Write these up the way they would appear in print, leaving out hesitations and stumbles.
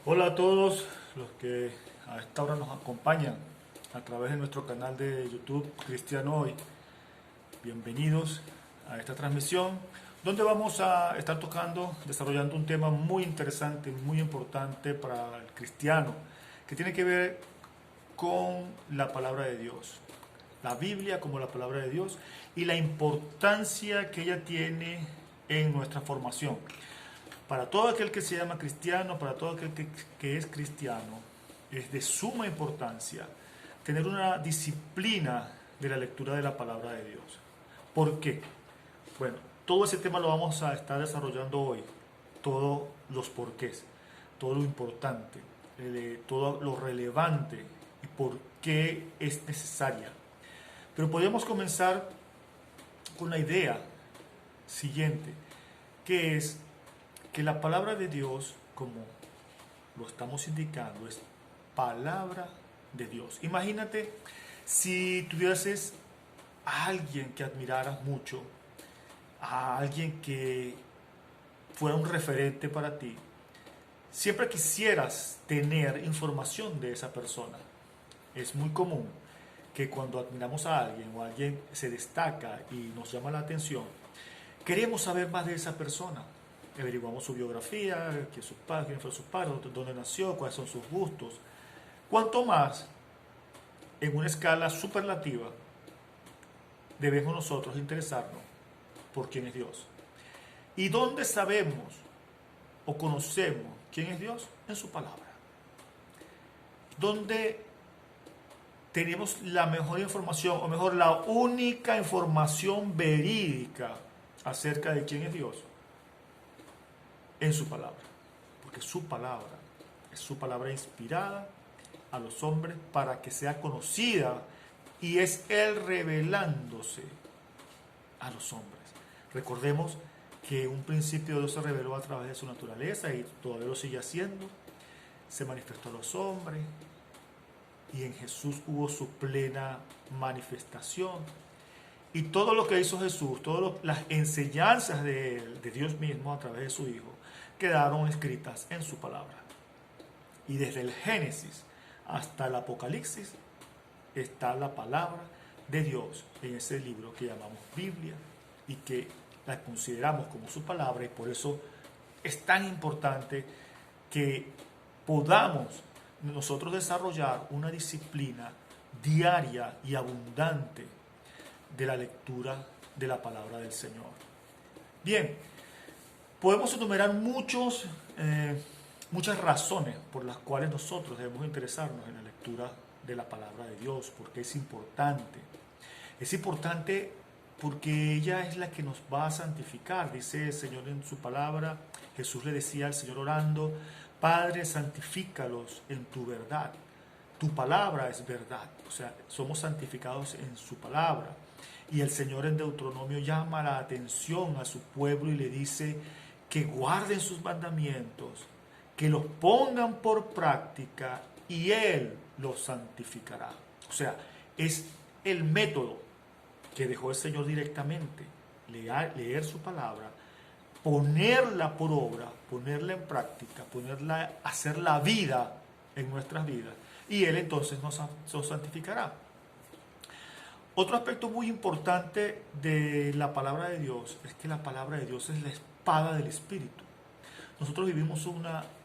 Hola a todos los que a esta hora nos acompañan a través de nuestro canal de YouTube Cristiano Hoy. Bienvenidos a esta transmisión donde vamos a estar desarrollando un tema muy interesante, muy importante para el cristiano, que tiene que ver con la palabra de Dios. La Biblia como la palabra de Dios y la importancia que ella tiene en nuestra formación. Para todo aquel que se llama cristiano, para todo aquel que es cristiano, es de suma importancia tener una disciplina de la lectura de la palabra de Dios. ¿Por qué? Bueno, todo ese tema lo vamos a estar desarrollando hoy. Todos los porqués, todo lo importante, todo lo relevante y por qué es necesaria. Pero podríamos comenzar con la idea siguiente, que es que la palabra de Dios, como lo estamos indicando, es palabra de Dios. Imagínate si tuvieses a alguien que admiraras mucho, a alguien que fuera un referente para ti. Siempre quisieras tener información de esa persona. Es muy común que cuando admiramos a alguien o alguien se destaca y nos llama la atención, queremos saber más de esa persona. Averiguamos su biografía, quién fue su padre, dónde nació, cuáles son sus gustos. Cuanto más, en una escala superlativa, debemos nosotros interesarnos por quién es Dios. ¿Y dónde sabemos o conocemos quién es Dios? En su palabra. Donde tenemos la mejor información, o mejor, la única información verídica acerca de quién es Dios, en su palabra. Porque su palabra es su palabra inspirada a los hombres para que sea conocida, y es Él revelándose a los hombres. Recordemos que un principio Dios se reveló a través de su naturaleza y todavía lo sigue haciendo. Se manifestó a los hombres y en Jesús hubo su plena manifestación. Y todo lo que hizo Jesús, todas las enseñanzas de Él, de Dios mismo a través de su Hijo, quedaron escritas en su palabra. Y desde el Génesis hasta el Apocalipsis está la palabra de Dios en ese libro que llamamos Biblia y que la consideramos como su palabra, y por eso es tan importante que podamos nosotros desarrollar una disciplina diaria y abundante de la lectura de la palabra del Señor. Bien, podemos enumerar muchas razones por las cuales nosotros debemos interesarnos en la lectura de la palabra de Dios, porque es importante. Es importante porque ella es la que nos va a santificar. Dice el Señor en su palabra, Jesús le decía al Señor orando: Padre, santifícalos en tu verdad. Tu palabra es verdad. O sea, somos santificados en su palabra. Y el Señor en Deuteronomio llama la atención a su pueblo y le dice que guarden sus mandamientos, que los pongan por práctica y Él los santificará. O sea, es el método que dejó el Señor directamente: leer su palabra, ponerla por obra, ponerla en práctica, hacer la vida en nuestras vidas, y Él entonces nos santificará. Otro aspecto muy importante de la palabra de Dios es que la palabra de Dios es la espada del Espíritu. Nosotros vivimos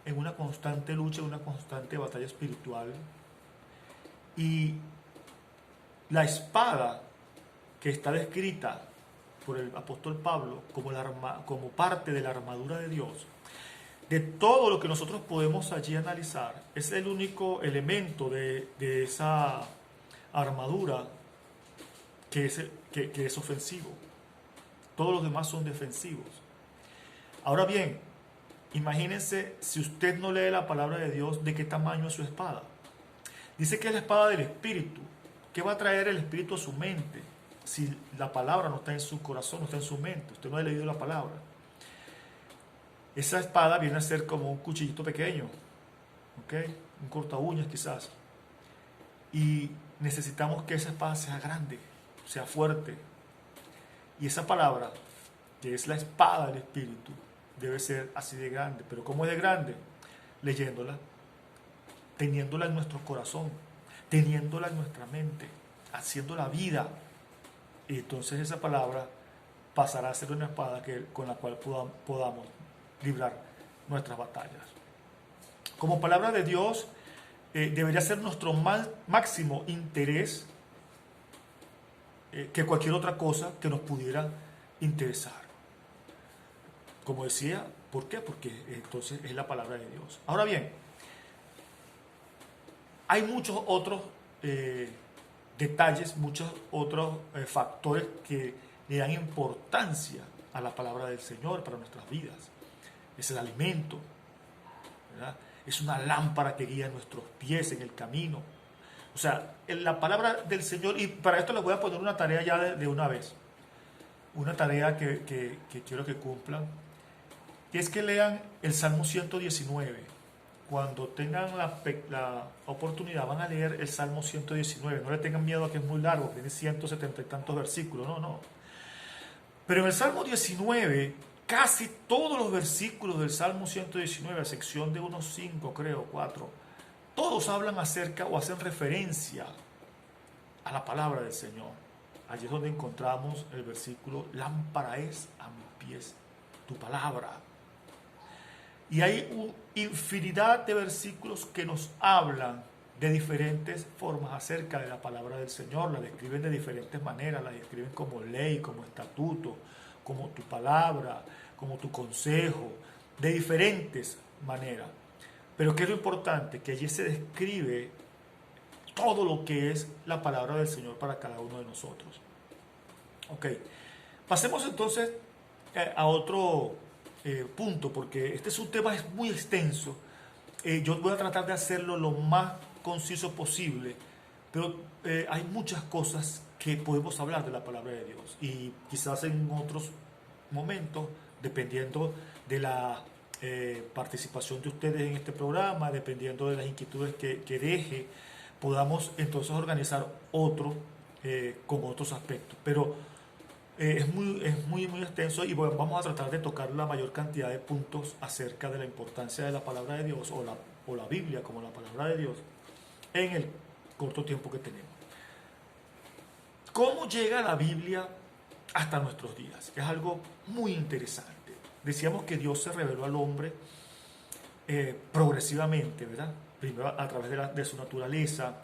en una constante lucha, una constante batalla espiritual, y la espada que está descrita por el apóstol Pablo como parte de la armadura de Dios, de todo lo que nosotros podemos allí analizar, es el único elemento de esa armadura que es ofensivo. Todos los demás son defensivos. Ahora bien, imagínense, si usted no lee la palabra de Dios, ¿de qué tamaño es su espada? Dice que es la espada del Espíritu. ¿Qué va a traer el Espíritu a su mente si la palabra no está en su corazón, no está en su mente? Usted no ha leído la palabra. Esa espada viene a ser como un cuchillito pequeño, ¿ok? Un corta uñas quizás. Y necesitamos que esa espada sea grande, sea fuerte. Y esa palabra, que es la espada del Espíritu, debe ser así de grande. ¿Pero cómo es de grande? Leyéndola, teniéndola en nuestro corazón, teniéndola en nuestra mente, haciendo la vida. Y entonces esa palabra pasará a ser una espada con la cual podamos librar nuestras batallas. Como palabra de Dios, debería ser nuestro máximo interés que cualquier otra cosa que nos pudiera interesar. Como decía, ¿por qué? Porque entonces es la palabra de Dios. Ahora bien, hay muchos otros detalles, muchos otros factores que le dan importancia a la palabra del Señor para nuestras vidas. Es el alimento, ¿verdad? Es una lámpara que guía nuestros pies en el camino. O sea, la palabra del Señor, y para esto les voy a poner una tarea ya de una vez. Una tarea que quiero que cumplan. Y es que lean el Salmo 119. Cuando tengan la oportunidad, van a leer el Salmo 119. No le tengan miedo a que es muy largo, tiene 170 y tantos versículos. No. Pero en el Salmo 19, casi todos los versículos del Salmo 119, a excepción de unos 5, creo, 4, todos hablan acerca o hacen referencia a la palabra del Señor. Allí es donde encontramos el versículo: lámpara es a mis pies tu palabra. Y hay una infinidad de versículos que nos hablan de diferentes formas acerca de la palabra del Señor. La describen de diferentes maneras, la describen como ley, como estatuto, como tu palabra, como tu consejo, de diferentes maneras. Pero ¿qué es lo importante? Que allí se describe todo lo que es la palabra del Señor para cada uno de nosotros. Ok, pasemos entonces a otro punto, porque este es un tema muy extenso. Yo voy a tratar de hacerlo lo más conciso posible, pero hay muchas cosas que podemos hablar de la palabra de Dios, y quizás en otros momentos, dependiendo de la participación de ustedes en este programa, dependiendo de las inquietudes que deje, podamos entonces organizar otro con otros aspectos. Pero es muy extenso, y bueno, vamos a tratar de tocar la mayor cantidad de puntos acerca de la importancia de la palabra de Dios, o la Biblia como la palabra de Dios, en el corto tiempo que tenemos. ¿Cómo llega la Biblia hasta nuestros días? Es algo muy interesante. Decíamos que Dios se reveló al hombre progresivamente, ¿verdad? Primero a través de su naturaleza,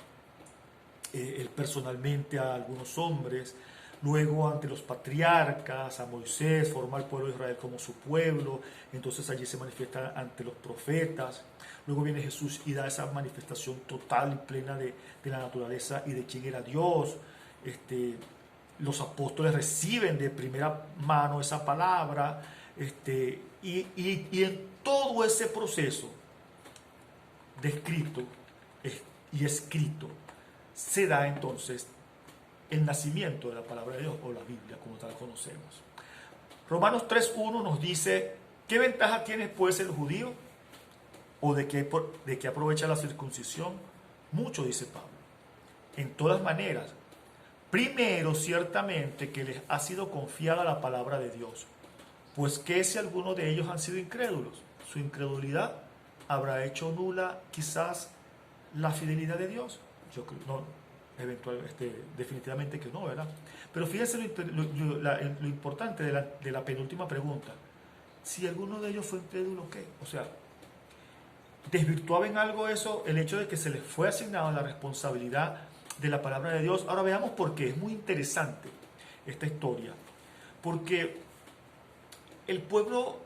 él personalmente a algunos hombres, luego ante los patriarcas, a Moisés, forma al pueblo de Israel como su pueblo, entonces allí se manifiesta ante los profetas, luego viene Jesús y da esa manifestación total y plena de la naturaleza y de quién era Dios. Los apóstoles reciben de primera mano esa palabra, y en todo ese proceso descrito y escrito se da entonces el nacimiento de la palabra de Dios, o la Biblia como tal conocemos. Romanos 3:1 nos dice: ¿qué ventaja tiene pues el judío? ¿O de qué aprovecha la circuncisión? Mucho, dice Pablo. En todas maneras, primero ciertamente que les ha sido confiada la palabra de Dios, pues que si alguno de ellos han sido incrédulos, su incredulidad habrá hecho nula quizás la fidelidad de Dios. Yo creo, no, definitivamente que no, ¿verdad? Pero fíjense lo importante de la penúltima pregunta: si alguno de ellos fue incrédulo, ¿qué? O sea, ¿desvirtuaba en algo eso el hecho de que se les fue asignada la responsabilidad de la palabra de Dios? Ahora veamos por qué es muy interesante esta historia. Porque el pueblo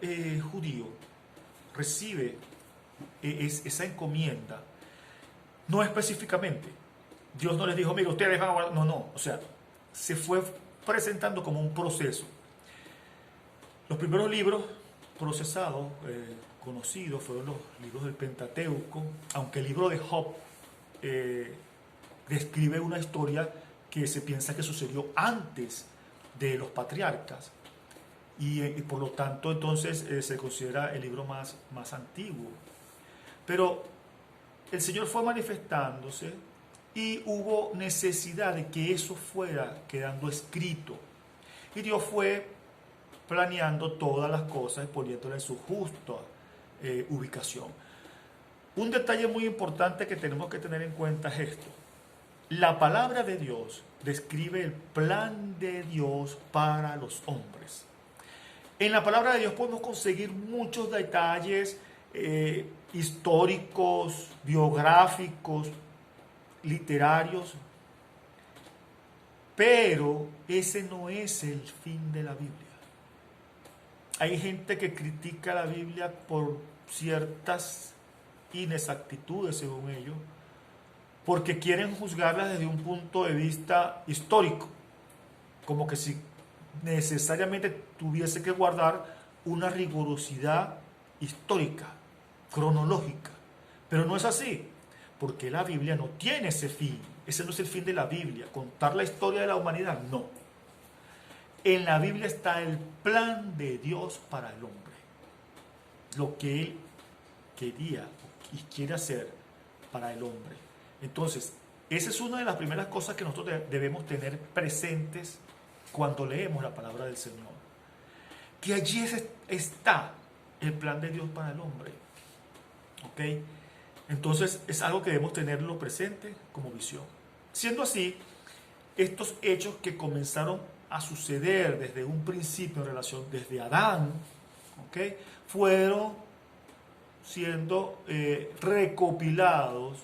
judío recibe esa encomienda, no específicamente. Dios no les dijo: mira, ustedes van a guardar. No. O sea, se fue presentando como un proceso. Los primeros libros procesados, conocidos, fueron los libros del Pentateuco, aunque el libro de Job describe una historia que se piensa que sucedió antes de los patriarcas, y por lo tanto entonces se considera el libro más antiguo. Pero el Señor fue manifestándose y hubo necesidad de que eso fuera quedando escrito, y Dios fue planeando todas las cosas y poniéndolas en su justa ubicación. Un detalle muy importante que tenemos que tener en cuenta es esto. La palabra de Dios describe el plan de Dios para los hombres. En la palabra de Dios podemos conseguir muchos detalles históricos, biográficos, literarios, pero ese no es el fin de la Biblia. Hay gente que critica la Biblia por ciertas inexactitudes, según ellos, porque quieren juzgarla desde un punto de vista histórico, como que si necesariamente tuviese que guardar una rigurosidad histórica, cronológica. Pero no es así, porque la Biblia no tiene ese fin. Ese no es el fin de la Biblia, contar la historia de la humanidad, no. En la Biblia está el plan de Dios para el hombre, lo que Él quería y quiere hacer para el hombre. Entonces, esa es una de las primeras cosas que nosotros debemos tener presentes cuando leemos la palabra del Señor. Que allí está el plan de Dios para el hombre. ¿Ok? Entonces, es algo que debemos tenerlo presente como visión. Siendo así, estos hechos que comenzaron a suceder desde un principio en relación, desde Adán, ¿ok?, fueron siendo recopilados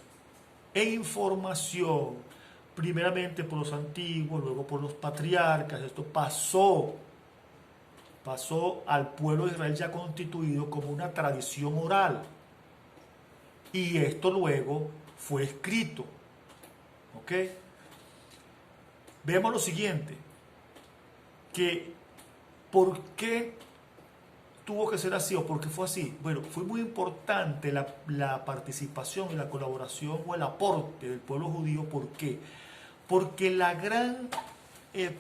en información, primeramente por los antiguos, luego por los patriarcas. Esto pasó al pueblo de Israel ya constituido como una tradición oral. Y esto luego fue escrito. ¿Ok? Vemos lo siguiente, que ¿por qué tuvo que ser así o por qué fue así? Bueno, fue muy importante la participación y la colaboración o el aporte del pueblo judío. ¿Por qué? Porque la gran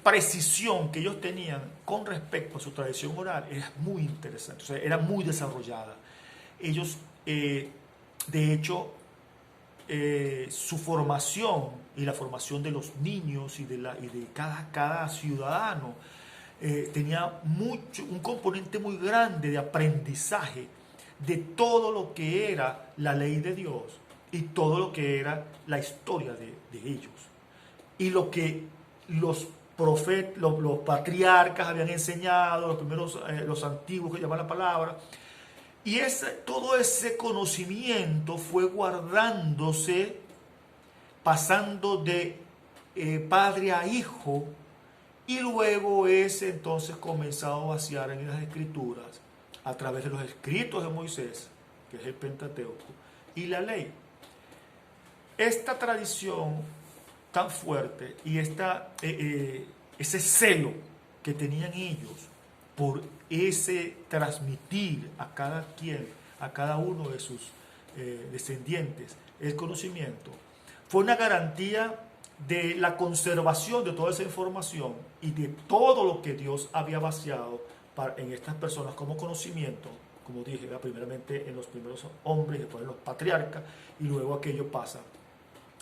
precisión que ellos tenían con respecto a su tradición oral era muy interesante, o sea, era muy desarrollada. Ellos, de hecho, su formación y la formación de los niños y de cada ciudadano tenía un componente muy grande de aprendizaje de todo lo que era la ley de Dios y todo lo que era la historia de ellos y lo que los profetas, los patriarcas habían enseñado, los primeros, los antiguos que llaman la palabra. Y todo ese conocimiento fue guardándose, pasando de padre a hijo, y luego es entonces comenzado a vaciar en las escrituras a través de los escritos de Moisés, que es el Pentateuco, y la ley. Esta tradición tan fuerte y ese celo que tenían ellos por ese transmitir a cada uno de sus descendientes el conocimiento, fue una garantía de la conservación de toda esa información y de todo lo que Dios había vaciado en estas personas como conocimiento, como dije, primeramente en los primeros hombres, después en los patriarcas, y luego aquello pasa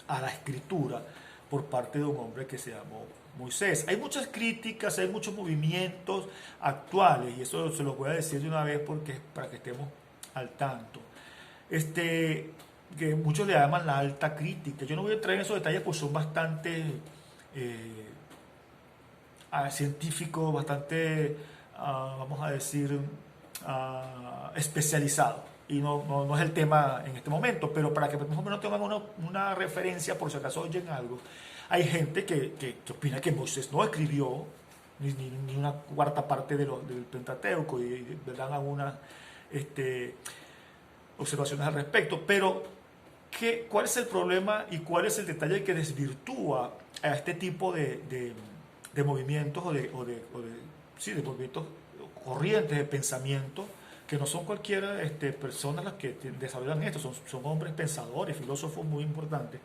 a la escritura por parte de un hombre que se llamó Moisés. Hay muchas críticas, hay muchos movimientos actuales, y eso se los voy a decir de una vez para que estemos al tanto. Que muchos le llaman la alta crítica. Yo no voy a entrar en esos detalles porque son bastante científicos, bastante, vamos a decir, especializados. Y no es el tema en este momento, pero para que más o menos tengan una referencia, por si acaso oyen algo. Hay gente que opina que Moisés no escribió ni una cuarta parte del Pentateuco, y dan algunas observaciones al respecto, pero ¿cuál es el problema y cuál es el detalle que desvirtúa a este tipo de movimientos o de movimientos corrientes de pensamiento, que no son cualquiera personas las que desarrollan esto, son hombres pensadores, filósofos muy importantes,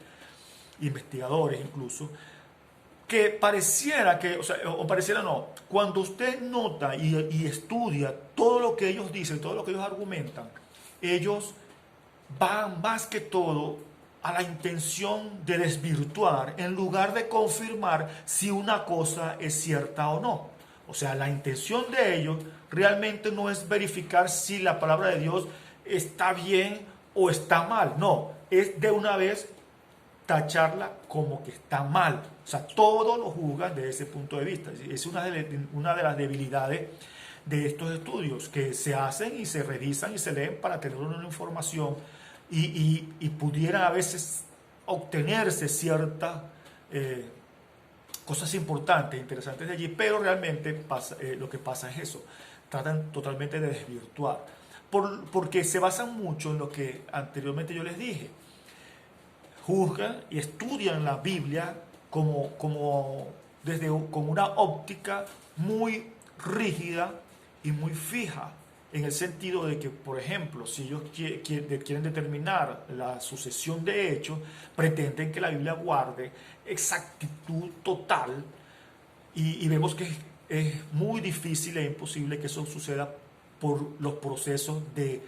investigadores incluso, que pareciera que, o pareciera no, cuando usted nota y estudia todo lo que ellos dicen, todo lo que ellos argumentan, ellos van más que todo a la intención de desvirtuar en lugar de confirmar si una cosa es cierta o no. O sea, la intención de ellos realmente no es verificar si la palabra de Dios está bien o está mal. No, es de una vez tacharla como que está mal. O sea, todos lo juzgan desde ese punto de vista. Es una de las debilidades de estos estudios que se hacen y se revisan y se leen para tener una información y pudiera a veces obtenerse ciertas cosas importantes, interesantes de allí, pero realmente lo que pasa es eso. Tratan totalmente de desvirtuar. Porque se basan mucho en lo que anteriormente yo les dije. Juzgan y estudian la Biblia con una óptica muy rígida y muy fija, en el sentido de que, por ejemplo, si ellos quieren determinar la sucesión de hechos, pretenden que la Biblia guarde exactitud total y vemos que es muy difícil e imposible que eso suceda por los procesos de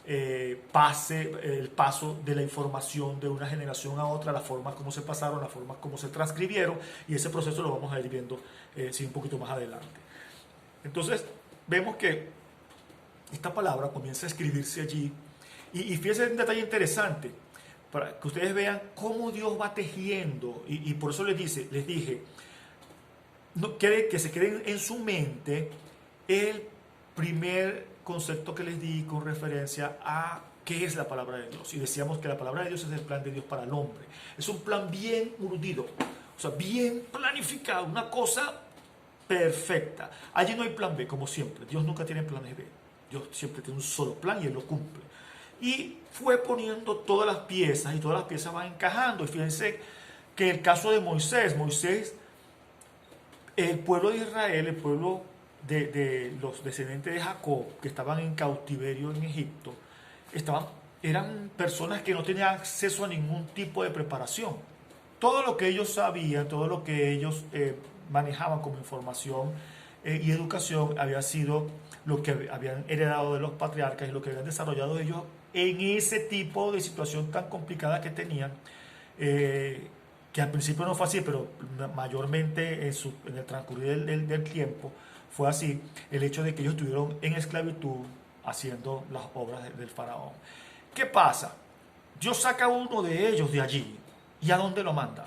el paso de la información de una generación a otra, las formas como se pasaron, las formas como se transcribieron, y ese proceso lo vamos a ir viendo un poquito más adelante. Entonces, vemos que esta palabra comienza a escribirse allí, y fíjense un detalle interesante, para que ustedes vean cómo Dios va tejiendo, y por eso les dije, no, que se queden en su mente el primer concepto que les di con referencia a qué es la palabra de Dios. Y decíamos que la palabra de Dios es el plan de Dios para el hombre. Es un plan bien urdido, o sea, bien planificado, una cosa perfecta. Allí no hay plan B, como siempre. Dios nunca tiene planes B. Dios siempre tiene un solo plan y Él lo cumple. Y fue poniendo todas las piezas y todas las piezas van encajando. Y fíjense que el caso de Moisés, el pueblo de Israel, el pueblo de los descendientes de Jacob, que estaban en cautiverio en Egipto, eran personas que no tenían acceso a ningún tipo de preparación. Todo lo que ellos sabían, todo lo que ellos manejaban como información y educación había sido lo que habían heredado de los patriarcas y lo que habían desarrollado ellos en ese tipo de situación tan complicada que tenían, que al principio no fue así, pero mayormente en el transcurrir del tiempo fue así, el hecho de que ellos estuvieron en esclavitud haciendo las obras del faraón. ¿Qué pasa? Dios saca a uno de ellos de allí. ¿Y a dónde lo manda?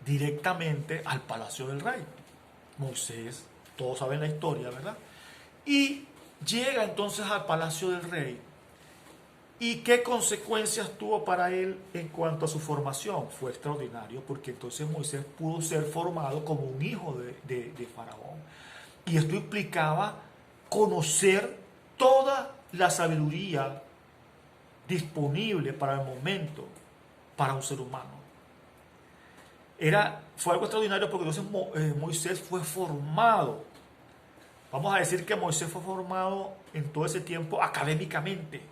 Directamente al palacio del rey. Moisés, todos saben la historia, ¿verdad? Y llega entonces al palacio del rey. ¿Y qué consecuencias tuvo para él en cuanto a su formación? Fue extraordinario, porque entonces Moisés pudo ser formado como un hijo de Faraón. Y esto implicaba conocer toda la sabiduría disponible para el momento para un ser humano. Fue algo extraordinario porque entonces Moisés fue formado. Vamos a decir que Moisés fue formado en todo ese tiempo académicamente,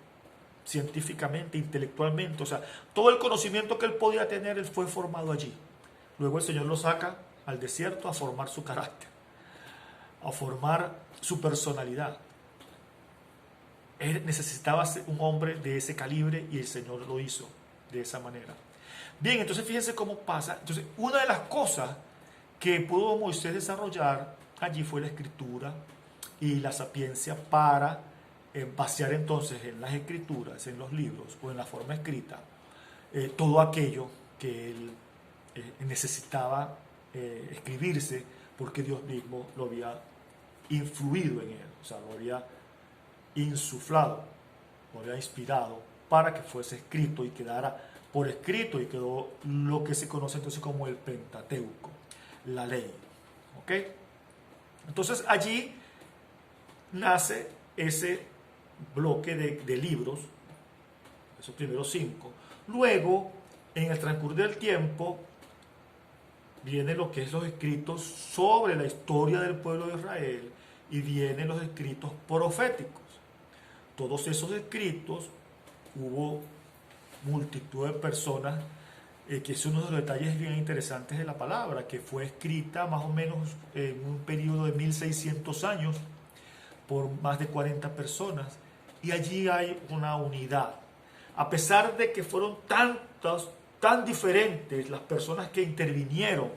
científicamente, intelectualmente. O sea, todo el conocimiento que él podía tener, él fue formado allí. Luego el Señor lo saca al desierto a formar su carácter, a formar su personalidad. Él necesitaba ser un hombre de ese calibre y el Señor lo hizo de esa manera. Bien, entonces fíjense cómo pasa. Entonces, una de las cosas que pudo Moisés desarrollar allí fue la escritura y la sapiencia para vaciar entonces en las escrituras, en los libros o en la forma escrita, todo aquello que él necesitaba escribirse, porque Dios mismo lo había influido en él, o sea, lo había insuflado, lo había inspirado para que fuese escrito y quedara por escrito, y quedó lo que se conoce entonces como el Pentateuco, la ley. ¿Ok? Entonces allí nace ese bloque de libros, esos primeros 5. Luego, en el transcurrir del tiempo, vienen lo que es los escritos sobre la historia del pueblo de Israel y vienen los escritos proféticos. Todos esos escritos, hubo multitud de personas, que es uno de los detalles bien interesantes de la palabra, que fue escrita más o menos en un periodo de 1600 años por más de 40 personas, y allí hay una unidad. A pesar de que fueron tan diferentes las personas que intervinieron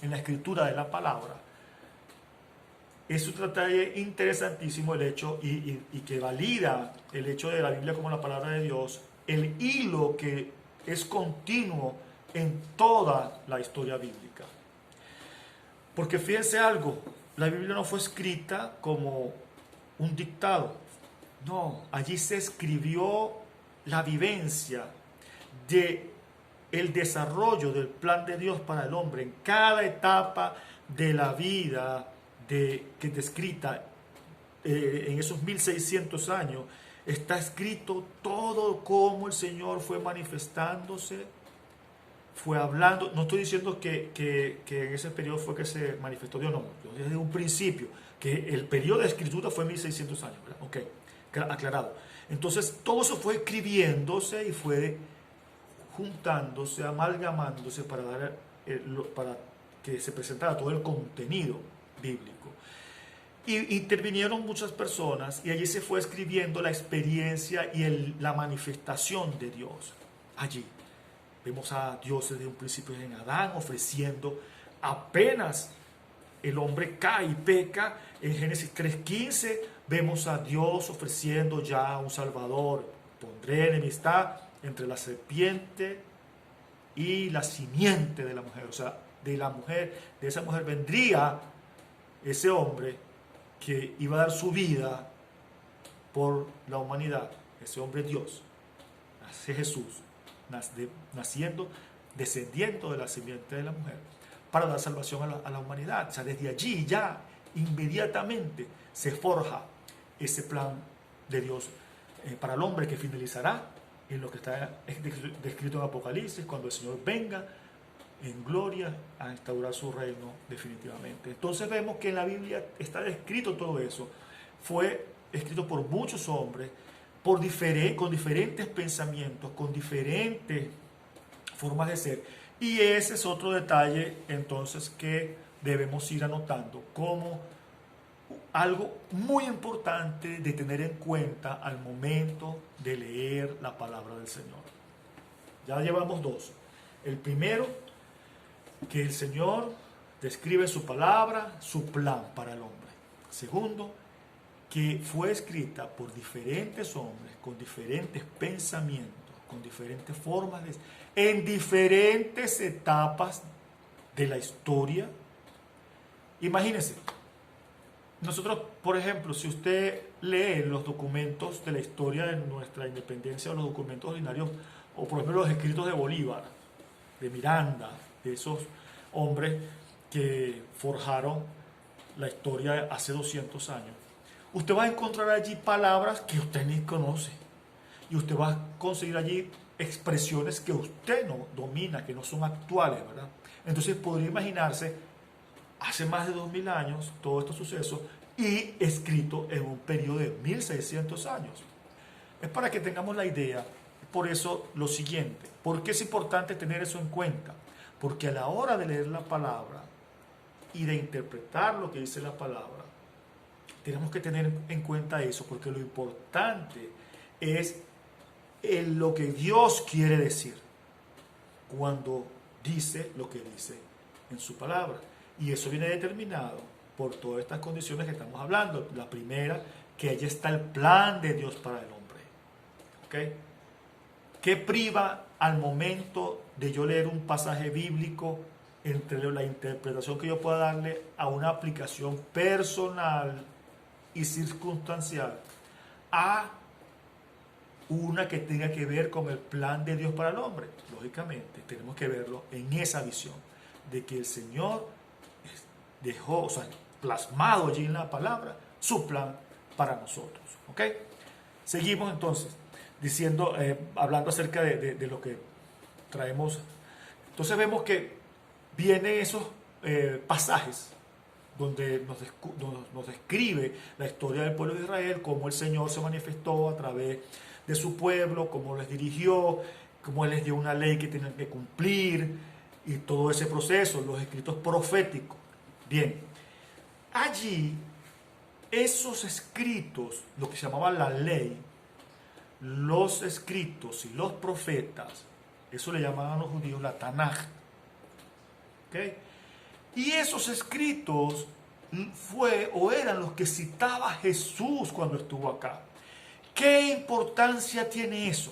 en la escritura de la palabra, es un detalle interesantísimo el hecho y que valida el hecho de la Biblia como la palabra de Dios, el hilo que es continuo en toda la historia bíblica. Porque fíjense algo, la Biblia no fue escrita como un dictado. No, allí se escribió la vivencia de el desarrollo del plan de Dios para el hombre en cada etapa de la vida que es descrita en esos 1600 años. Está escrito todo cómo el Señor fue manifestándose, fue hablando. No estoy diciendo que en ese periodo fue que se manifestó Dios, no. Desde un principio, que el periodo de escritura fue 1600 años, ¿verdad? Ok, aclarado. Entonces, todo eso fue escribiéndose y fue juntándose, amalgamándose para que se presentara todo el contenido bíblico. Y intervinieron muchas personas y allí se fue escribiendo la experiencia y la manifestación de Dios. Allí vemos a Dios desde un principio en Adán ofreciendo, apenas el hombre cae y peca, en Génesis 3:15 vemos a Dios ofreciendo ya un Salvador. Pondré enemistad entre la serpiente y la simiente de la mujer. O sea, de esa mujer vendría ese hombre que iba a dar su vida por la humanidad. Ese hombre Dios, ese Jesús, descendiendo de la simiente de la mujer, para dar salvación a la humanidad. O sea, desde allí ya inmediatamente se forja ese plan de Dios para el hombre, que finalizará en lo que está descrito en Apocalipsis, cuando el Señor venga en gloria a instaurar su reino definitivamente. Entonces vemos que en la Biblia está descrito todo eso. Fue escrito por muchos hombres, con diferentes pensamientos, con diferentes formas de ser. Y ese es otro detalle entonces que debemos ir anotando como algo muy importante de tener en cuenta al momento de leer la palabra del Señor. Ya llevamos dos. El primero, que el Señor describe en su palabra su plan para el hombre. Segundo, que fue escrita por diferentes hombres con diferentes pensamientos, con diferentes formas en diferentes etapas de la historia. Imagínense, nosotros, por ejemplo, si usted lee los documentos de la historia de nuestra independencia, o los documentos ordinarios, o por ejemplo los escritos de Bolívar, de Miranda, de esos hombres que forjaron la historia hace 200 años, usted va a encontrar allí palabras que usted ni conoce, y usted va a conseguir allí expresiones que usted no domina, que no son actuales, ¿verdad? Entonces podría imaginarse hace más de 2000 años todos estos sucesos y escrito en un periodo de 1600 años. Es para que tengamos la idea. Por eso lo siguiente, ¿por qué es importante tener eso en cuenta? Porque a la hora de leer la palabra y de interpretar lo que dice la palabra, tenemos que tener en cuenta eso, porque lo importante es lo que Dios quiere decir cuando dice lo que dice en su palabra. Y eso viene determinado por todas estas condiciones que estamos hablando. La primera, que allí está el plan de Dios para el hombre. ¿Ok? ¿Qué priva al momento de yo leer un pasaje bíblico entre la interpretación que yo pueda darle a una aplicación personal y circunstancial a una que tenga que ver con el plan de Dios para el hombre? Lógicamente, tenemos que verlo en esa visión de que el Señor dejó, o sea, plasmado allí en la palabra, su plan para nosotros. ¿Ok? Seguimos entonces diciendo, hablando acerca de lo que traemos. Entonces vemos que vienen esos pasajes donde nos describe la historia del pueblo de Israel, cómo el Señor se manifestó a través de su pueblo, cómo les dirigió, cómo Él les dio una ley que tenían que cumplir, y todo ese proceso, los escritos proféticos. Bien, allí esos escritos, lo que se llamaba la ley, los escritos y los profetas, eso le llamaban los judíos la Tanaj. ¿Okay? Y esos escritos eran los que citaba Jesús cuando estuvo acá. ¿Qué importancia tiene eso?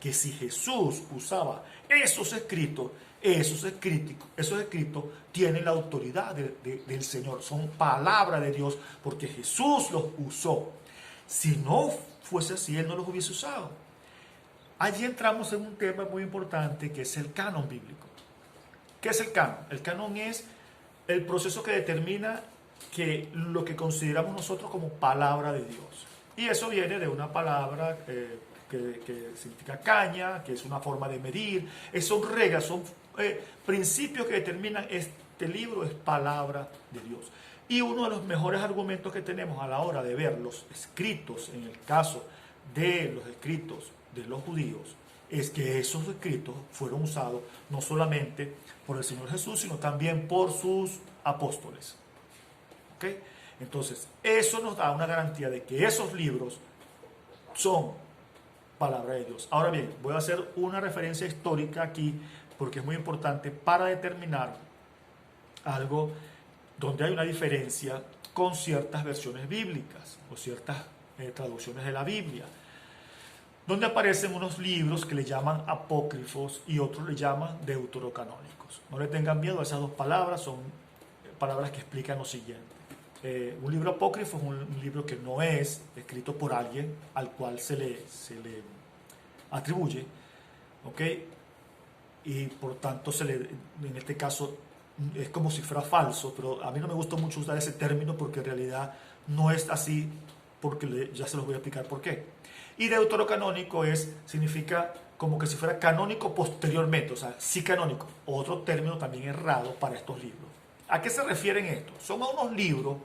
que si Jesús usaba esos escritos tienen la autoridad del Señor, son palabra de Dios, porque Jesús los usó. Si no fuese así, Él no los hubiese usado. Allí entramos en un tema muy importante que es el canon bíblico. ¿Qué es el canon? El canon es el proceso que determina que lo que consideramos nosotros como palabra de Dios. Y eso viene de una palabra que significa caña, que es una forma de medir. Son reglas, son principios que determinan este libro es palabra de Dios. Y uno de los mejores argumentos que tenemos a la hora de ver los escritos, en el caso de los escritos de los judíos, es que esos escritos fueron usados no solamente por el Señor Jesús, sino también por sus apóstoles. ¿Ok? Entonces, eso nos da una garantía de que esos libros son palabra de Dios. Ahora bien, voy a hacer una referencia histórica aquí, porque es muy importante para determinar algo donde hay una diferencia con ciertas versiones bíblicas o ciertas traducciones de la Biblia, donde aparecen unos libros que le llaman apócrifos y otros le llaman deuterocanónicos. No le tengan miedo a esas dos palabras, son palabras que explican lo siguiente. Un libro apócrifo es un libro que no es escrito por alguien al cual se le atribuye, ¿ok? Y por tanto en este caso es como si fuera falso, pero a mí no me gusta mucho usar ese término porque en realidad no es así, porque ya se los voy a explicar por qué. Y deuterocanónico significa como que si fuera canónico posteriormente, o sea, sí canónico, otro término también errado para estos libros. ¿A qué se refieren estos? Son unos libros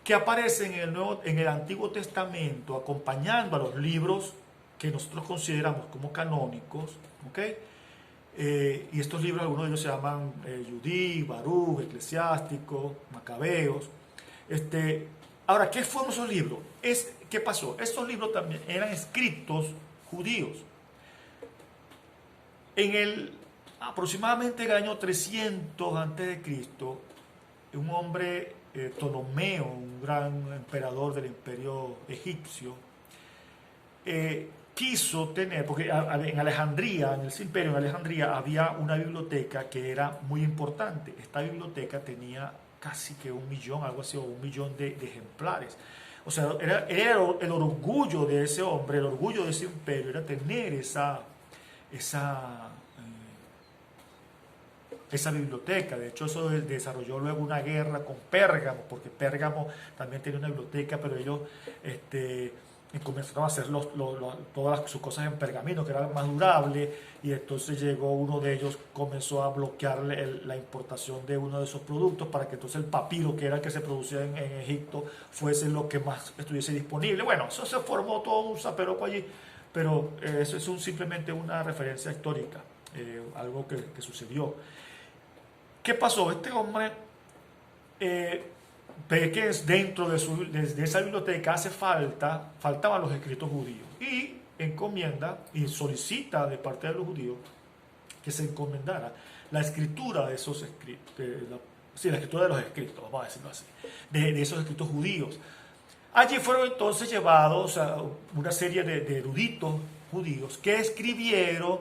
que aparecen en el Antiguo Testamento acompañando a los libros que nosotros consideramos como canónicos, ¿ok? Y estos libros, algunos de ellos se llaman Judí, Baruch, Eclesiástico, Macabeos. Ahora, ¿qué fueron esos libros? ¿Qué pasó? Estos libros también eran escritos judíos. Aproximadamente en el año 300 a.C., un hombre, Ptolomeo, un gran emperador del imperio egipcio, quiso tener, porque en Alejandría, en el imperio de Alejandría, había una biblioteca que era muy importante. Esta biblioteca tenía casi que 1 millón, algo así, o 1 millón de ejemplares. O sea, era el orgullo de ese hombre, el orgullo de ese imperio, era tener esa biblioteca. De hecho, eso desarrolló luego una guerra con Pérgamo, porque Pérgamo también tenía una biblioteca, pero ellos comenzaron a hacer todas sus cosas en pergamino, que era más durable, y entonces llegó uno de ellos, comenzó a bloquear la importación de uno de esos productos para que entonces el papiro, que era el que se producía en Egipto, fuese lo que más estuviese disponible. Bueno, eso se formó todo un zaperoco allí, pero eso es simplemente una referencia histórica, algo que sucedió. ¿Qué pasó? Este hombre ve que dentro de esa biblioteca faltaban los escritos judíos, y encomienda y solicita de parte de los judíos que se encomendara la escritura de esos escritos, la escritura de los escritos, vamos a decirlo así, de esos escritos judíos. Allí fueron entonces llevados a una serie de eruditos judíos que escribieron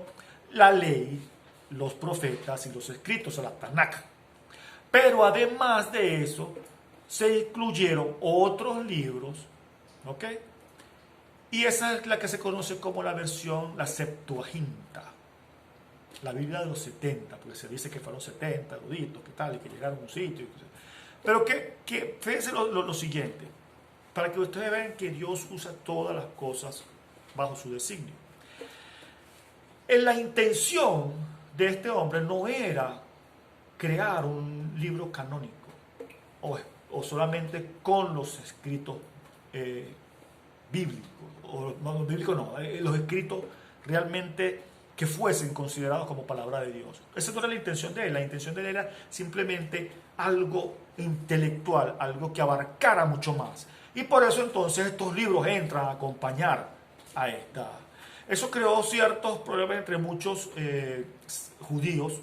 la ley, los profetas y los escritos, la Tanakh. Pero además de eso, se incluyeron otros libros, ¿ok? Y esa es la que se conoce como la Septuaginta, la Biblia de los 70, porque se dice que fueron 70 eruditos, que tal, y que llegaron a un sitio. Pero fíjense lo siguiente, para que ustedes vean que Dios usa todas las cosas bajo su designio. La intención de este hombre no era crear un libro canónico o solamente con los escritos bíblicos, los escritos realmente que fuesen considerados como palabra de Dios. Esa no era la intención de él. La intención de él era simplemente algo intelectual, algo que abarcara mucho más. Y por eso entonces estos libros entran a acompañar a esta. Eso creó ciertos problemas entre muchos judíos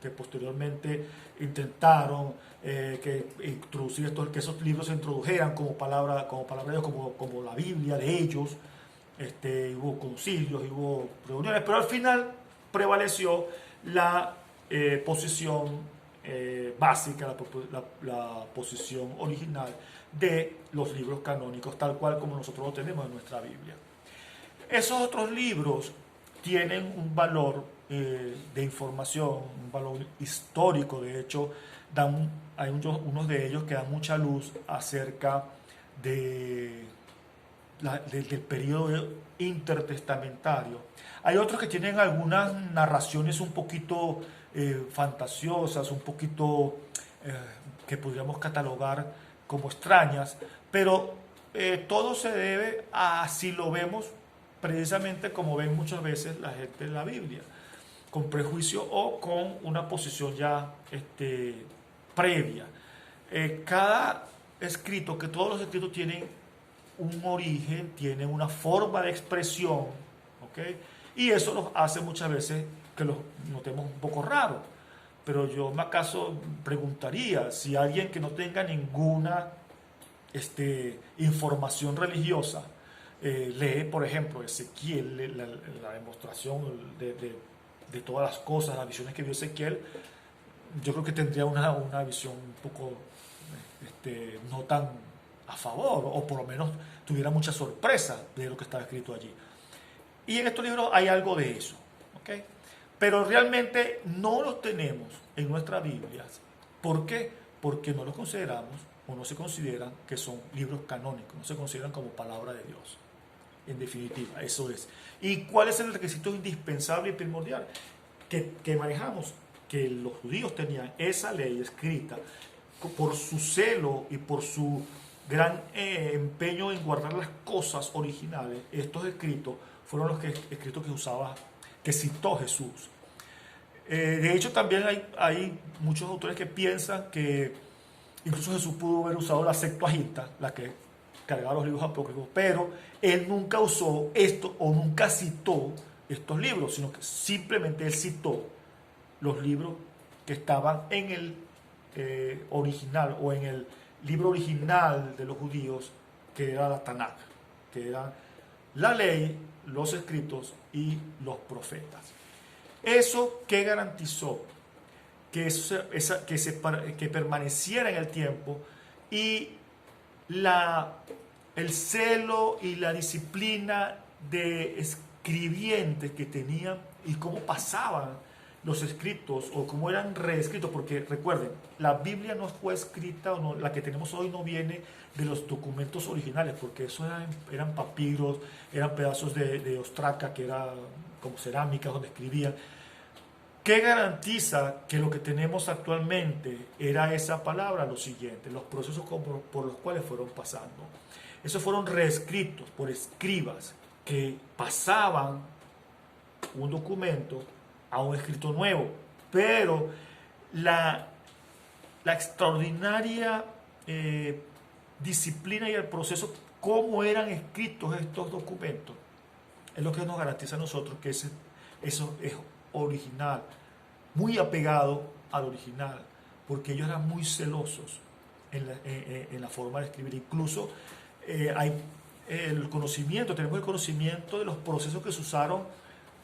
que posteriormente intentaron introducir que esos libros se introdujeran como palabra de Dios, como la Biblia de ellos. hubo concilios, hubo reuniones, pero al final prevaleció la posición básica, la posición original de los libros canónicos, tal cual como nosotros lo tenemos en nuestra Biblia. Esos otros libros tienen un valor de información, un valor histórico. De hecho, hay unos de ellos que dan mucha luz acerca del periodo intertestamentario. Hay otros que tienen algunas narraciones un poquito fantasiosas, un poquito que podríamos catalogar como extrañas, pero todo se debe a, si lo vemos precisamente como ven muchas veces la gente en la Biblia, con prejuicio o con una posición ya previa. Cada escrito, que todos los escritos tienen un origen, tienen una forma de expresión, ¿ok? Y eso nos hace muchas veces que los notemos un poco raros. Pero yo me acaso preguntaría si alguien que no tenga ninguna información religiosa lee, por ejemplo, Ezequiel, la demostración de todas las cosas, las visiones que vio Ezequiel, yo creo que tendría una visión un poco no tan a favor, o por lo menos tuviera mucha sorpresa de lo que estaba escrito allí. Y en estos libros hay algo de eso, ¿ok? Pero realmente no los tenemos en nuestras Biblias. ¿Por qué? Porque no los consideramos o no se consideran que son libros canónicos, no se consideran como palabra de Dios. En definitiva, eso es. ¿Y cuál es el requisito indispensable y primordial que manejamos? Que los judíos tenían esa ley escrita por su celo y por su gran empeño en guardar las cosas originales. Estos escritos fueron los escritos que citó Jesús. De hecho, también hay muchos autores que piensan que incluso Jesús pudo haber usado la Septuaginta, la que cargaba los libros apócrifos, pero él nunca usó esto o nunca citó estos libros, sino que simplemente él citó los libros que estaban en el original o en el libro original de los judíos, que era la Tanakh, que era la ley, los escritos y los profetas. ¿Eso qué garantizó? Que permaneciera en el tiempo, y el celo y la disciplina de escribientes que tenían y cómo pasaban los escritos o cómo eran reescritos, porque recuerden, la Biblia no fue escrita, o no, la que tenemos hoy no viene de los documentos originales, porque eso eran papiros, eran pedazos de ostraca, que era como cerámica donde escribían. ¿Qué garantiza que lo que tenemos actualmente era esa palabra? Lo siguiente: los procesos por los cuales fueron pasando. Esos fueron reescritos por escribas que pasaban un documento a un escrito nuevo, pero la extraordinaria disciplina y el proceso, cómo eran escritos estos documentos, es lo que nos garantiza a nosotros que eso es original, muy apegado al original, porque ellos eran muy celosos en la forma de escribir. Incluso hay tenemos el conocimiento de los procesos que se usaron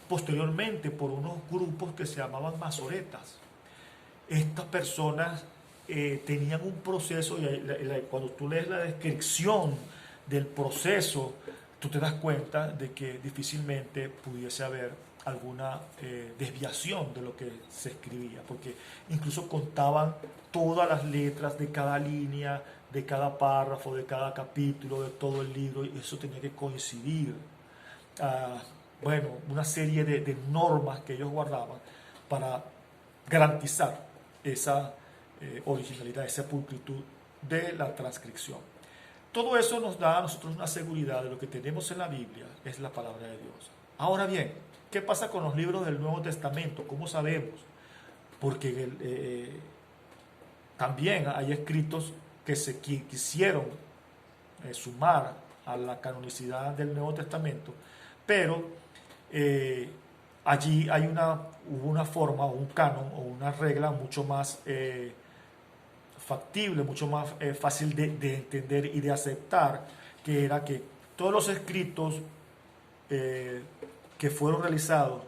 posteriormente por unos grupos que se llamaban masoretas. Estas personas tenían un proceso, y cuando tú lees la descripción del proceso, tú te das cuenta de que difícilmente pudiese haber alguna desviación de lo que se escribía, porque incluso contaban todas las letras de cada línea, de cada párrafo, de cada capítulo, de todo el libro, y eso tenía que coincidir. Bueno, una serie de normas que ellos guardaban para garantizar esa originalidad, esa pulcritud de la transcripción. Todo eso nos da a nosotros una seguridad de lo que tenemos en la Biblia es la palabra de Dios. Ahora bien, ¿qué pasa con los libros del Nuevo Testamento? ¿Cómo sabemos? Porque también hay escritos que se quisieron sumar a la canonicidad del Nuevo Testamento, pero allí hubo una forma, o un canon, o una regla mucho más factible, mucho más fácil de entender y de aceptar, que era que todos los escritos eh, que fueron realizados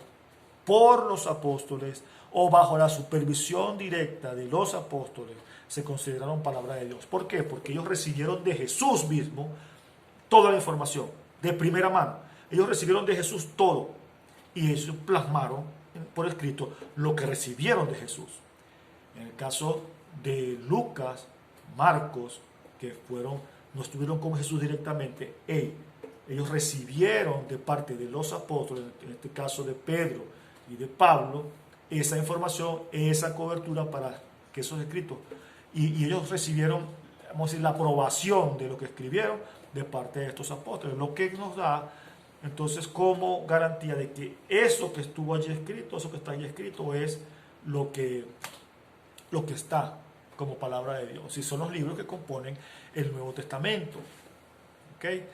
por los apóstoles o bajo la supervisión directa de los apóstoles se consideraron palabra de Dios. ¿Por qué? Porque ellos recibieron de Jesús mismo toda la información, de primera mano. Ellos recibieron de Jesús todo y ellos plasmaron por escrito lo que recibieron de Jesús. En el caso de Lucas, Marcos, que no estuvieron con Jesús directamente, ellos recibieron de parte de los apóstoles, en este caso de Pedro y de Pablo, esa información, esa cobertura para que esos escritos, y ellos recibieron, vamos a decir, la aprobación de lo que escribieron de parte de estos apóstoles, lo que nos da entonces como garantía de que eso que estuvo allí escrito, eso que está allí escrito es lo que está como palabra de Dios, y son los libros que componen el Nuevo Testamento. ¿Okay?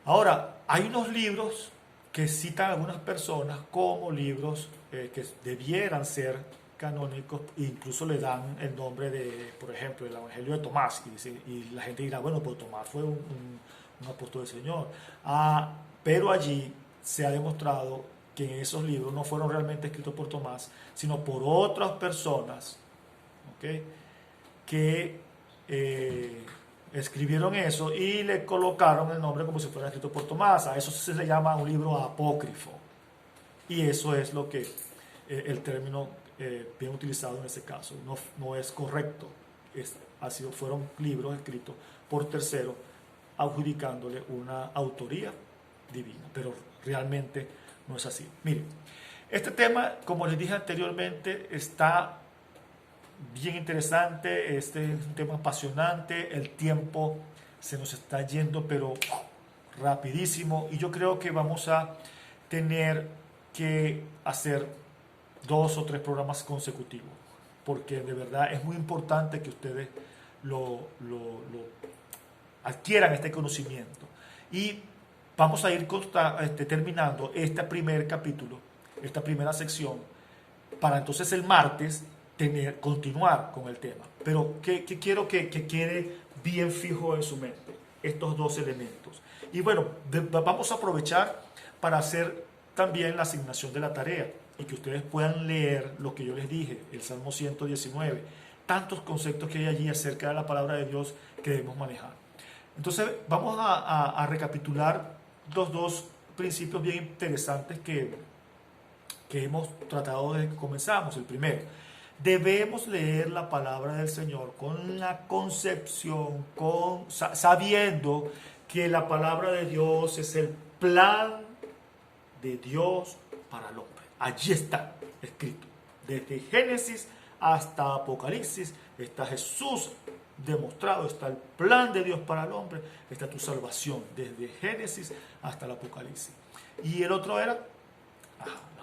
Ahora, hay unos libros que citan algunas personas como libros que debieran ser canónicos, e incluso le dan el nombre de, por ejemplo, el Evangelio de Tomás, y la gente dirá, bueno, pues Tomás fue un apóstol del Señor. Pero allí se ha demostrado que en esos libros no fueron realmente escritos por Tomás, sino por otras personas, ¿okay? Que escribieron eso y le colocaron el nombre como si fuera escrito por Tomás. A eso se le llama un libro apócrifo. Y eso es lo que el término bien utilizado en ese caso. No es correcto. Fueron libros escritos por terceros adjudicándole una autoría divina. Pero realmente no es así. Miren, este tema, como les dije anteriormente, está bien interesante, este es un tema apasionante, el tiempo se nos está yendo pero rapidísimo, y yo creo que vamos a tener que hacer 2 o 3 programas consecutivos, porque de verdad es muy importante que ustedes lo adquieran este conocimiento. Y vamos a ir terminando este primer capítulo, esta primera sección, para entonces el martes continuar con el tema. Pero que quiero que quede bien fijo en su mente estos 2 elementos. Y bueno, vamos a aprovechar para hacer también la asignación de la tarea y que ustedes puedan leer lo que yo les dije, el Salmo 119, tantos conceptos que hay allí acerca de la palabra de Dios que debemos manejar. Entonces vamos a recapitular los 2 principios bien interesantes que hemos tratado desde que comenzamos. El primero: debemos leer la palabra del Señor con la concepción, sabiendo que la palabra de Dios es el plan de Dios para el hombre. Allí está escrito. Desde Génesis hasta Apocalipsis está Jesús demostrado, está el plan de Dios para el hombre, está tu salvación desde Génesis hasta el Apocalipsis. Y la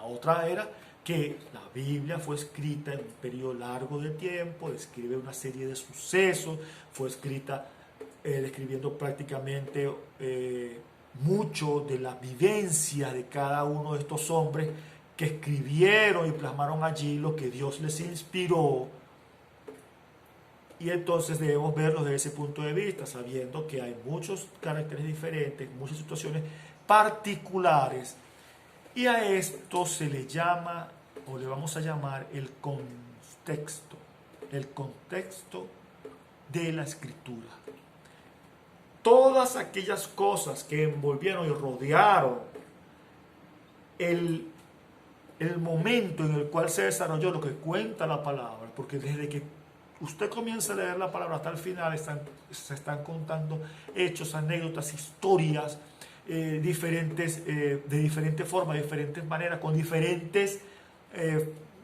otra era que la Biblia fue escrita en un periodo largo de tiempo, describe una serie de sucesos, fue escrita describiendo prácticamente mucho de la vivencia de cada uno de estos hombres que escribieron y plasmaron allí lo que Dios les inspiró. Y entonces debemos verlos desde ese punto de vista, sabiendo que hay muchos caracteres diferentes, muchas situaciones particulares, y a esto se le llama, o le vamos a llamar, el contexto de la Escritura. Todas aquellas cosas que envolvieron y rodearon el momento en el cual se desarrolló lo que cuenta la palabra, porque desde que usted comienza a leer la palabra hasta el final se están contando hechos, anécdotas, historias de diferentes formas, de diferentes maneras, con diferentes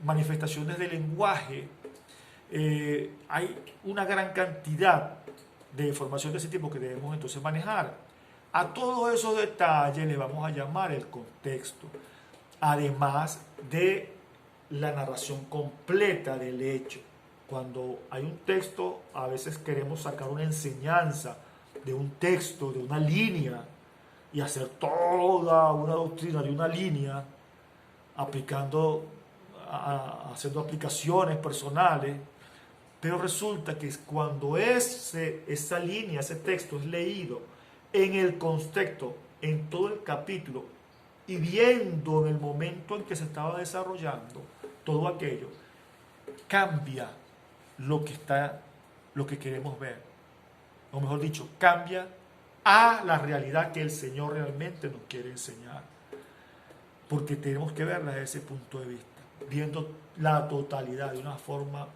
manifestaciones de lenguaje. Hay una gran cantidad de información de ese tipo que debemos entonces manejar. A todos esos detalles le vamos a llamar el contexto, además de la narración completa del hecho. Cuando hay un texto, a veces queremos sacar una enseñanza de un texto, de una línea, y hacer toda una doctrina de una línea, haciendo aplicaciones personales. Pero resulta que cuando esa línea, ese texto es leído en el contexto en todo el capítulo y viendo en el momento en que se estaba desarrollando todo aquello, cambia lo que queremos ver. O mejor dicho, cambia a la realidad que el Señor realmente nos quiere enseñar. Porque tenemos que verla desde ese punto de vista, viendo la totalidad de una forma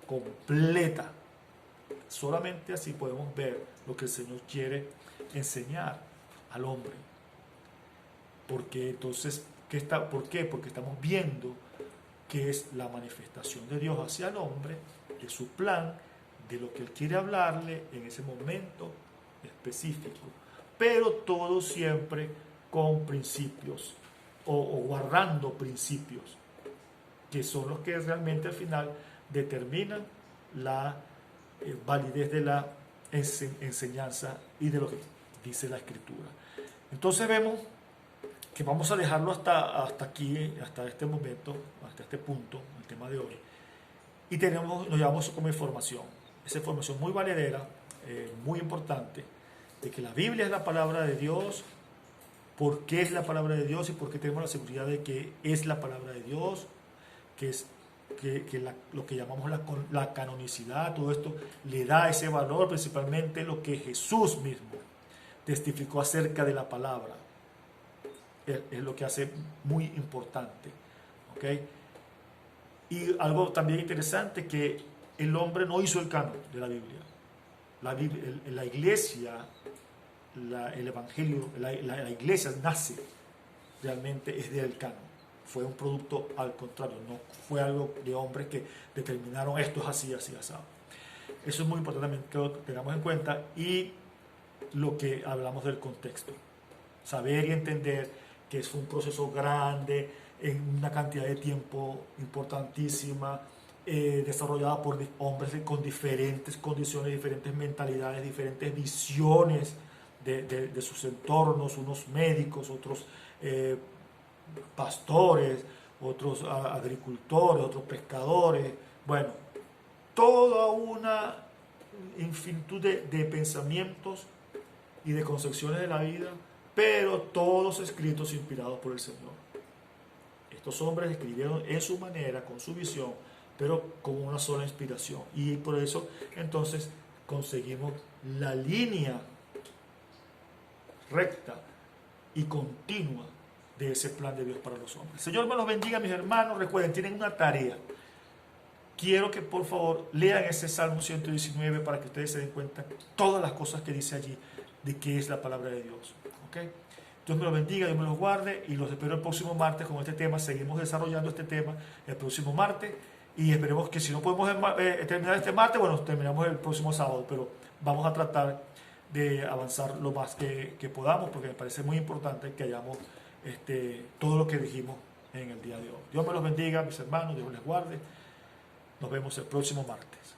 completa. Solamente así podemos ver lo que el Señor quiere enseñar al hombre. Porque entonces, ¿por qué? Porque estamos viendo que es la manifestación de Dios hacia el hombre, de su plan, de lo que Él quiere hablarle en ese momento específico. Pero todo siempre con principios o guardando principios, que son los que realmente al final determinan la validez de la enseñanza y de lo que dice la Escritura. Entonces vemos que vamos a dejarlo hasta aquí, hasta este momento, hasta este punto, el tema de hoy. Y nos llevamos como información. Esa información muy valedera, muy importante, de que la Biblia es la palabra de Dios. ¿Por qué es la palabra de Dios y por qué tenemos la seguridad de que es la palabra de Dios? Que es lo que llamamos la canonicidad, todo esto le da ese valor, principalmente lo que Jesús mismo testificó acerca de la palabra. Es lo que hace muy importante. ¿Okay? Y algo también interesante, que el hombre no hizo el canon de la Biblia. La iglesia, el evangelio, la iglesia nace realmente es del canon. Fue un producto al contrario, no fue algo de hombres que determinaron esto es así, así, así. Eso es muy importante también que lo tengamos en cuenta, y lo que hablamos del contexto. Saber y entender que es un proceso grande, en una cantidad de tiempo importantísima, desarrollada por hombres con diferentes condiciones, diferentes mentalidades, diferentes visiones de sus entornos, unos médicos, otros pastores, otros agricultores, otros pescadores, bueno, toda una infinitud de pensamientos y de concepciones de la vida, pero todos escritos inspirados por el Señor. Estos hombres escribieron en su manera, con su visión, pero con una sola inspiración, y por eso entonces conseguimos la línea recta y continua de ese plan de Dios para los hombres. El Señor me los bendiga, mis hermanos. Recuerden, tienen una tarea. Quiero que por favor lean ese Salmo 119 para que ustedes se den cuenta de todas las cosas que dice allí de qué es la palabra de Dios. ¿Okay? Dios me los bendiga, Dios me los guarde, y los espero el próximo martes con este tema. Seguimos desarrollando este tema el próximo martes, y esperemos que si no podemos terminar este martes, bueno, terminamos el próximo sábado, pero vamos a tratar de avanzar lo más que podamos, porque me parece muy importante que hayamos todo lo que dijimos en el día de hoy. Dios me los bendiga, mis hermanos, Dios les guarde. Nos vemos el próximo martes.